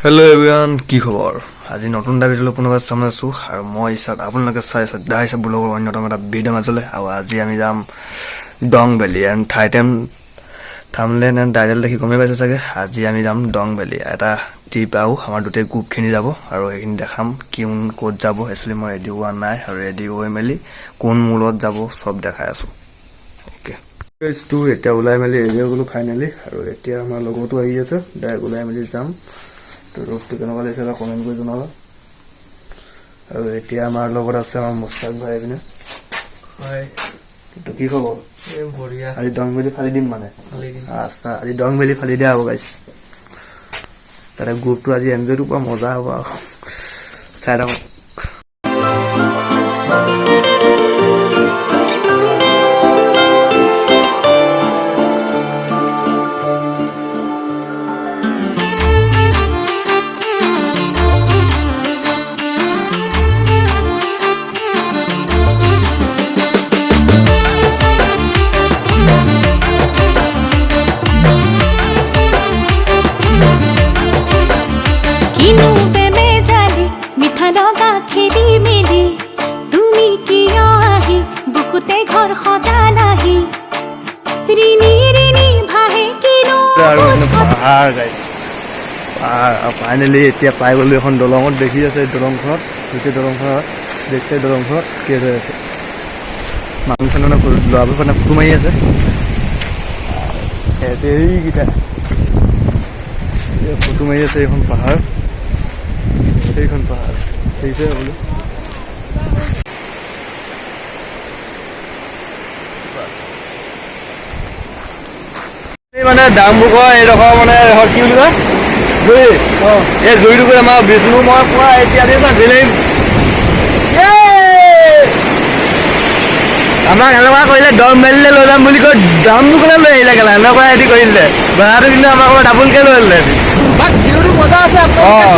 hello everyone কি খবৰ আজি নতুন এটা ভিডিঅ' পুনৰ সামনে আছো আৰু মই ইছাত আপোনালোকে চাই আছে দাইছা ব্লগৰ অন্যতম এটা ভিডিঅ' মাজলে আৰু আজি আমি যাম ডং ভেলি এণ্ড থামলেন এণ্ড টাইটেল দেখি গমে পাইছে চাগে আজি আমি যাম ডং ভেলি এটা ট্ৰিপ আও আমাৰ দুটা গ্ৰুপখিনি যাব আৰু এইখিনি দেখাম কোন ক'ত যাব একচুয়ালি মই ৰেডি হোৱা নাই আৰু ৰেডি হৈ মেলি কোন মূলত যাব সব দেখাই আছো ওকে গাইস টু এটা ওলাই মেলি ৰেডি হৈ গলো ফাইনালি আৰু এতিয়া আমাৰ লগতো আহি আছে ডাইৰেক্ট ওলাই মেলি যাম তো ৰোডটো কেনেকুৱা লাগিছে কমেন্ট কৰি জনাবা আৰু এতিয়া আমাৰ লগত আছে আমাৰ মুস্তাক ভাই বিনে হয় তো কি খবৰ এ বঢ়িয়া আজি ডং ভেলি ফালি দিম মানে ফালি দিম আচ্ছা আজি ডং ভেলি ফালি দিয়া হ'ব গাইস তাৰে গ্ৰুপটো আজি এনজয়টো পুৰা মজা হ'ব চাই থাকক ফাইনেলি এতিয়া পাই গ'লো এখন দলঙত দেখি আছে দলংখনত গোটেই দলংখনত দেখছে দলংখনত কেৰ হৈ আছে মানুহজনে ল'ৰাবোৰে ফটো মাৰি আছে এইকেইটা ফটো মাৰি আছে এইখন পাহাৰ দেখিছে বোলো মানে দামবুকৰ এইডোখৰ মানে কি বুলি কয় জুই এই জুইটো কৰি আমাৰ বিষ্ণু মই পুৰা এতিয়া দিম আমাক এনেকুৱা কৰিলে ডং ভেলিলৈ লৈ যাম বুলি কৈ দামবুকলৈ লৈ আহিলে কেলা এনেকুৱা হেৰি কৰিলে ভাড়াটো কিন্তু আমাক ডাবুলকৈ লৈ আহিলে ভিউটো মজা আছে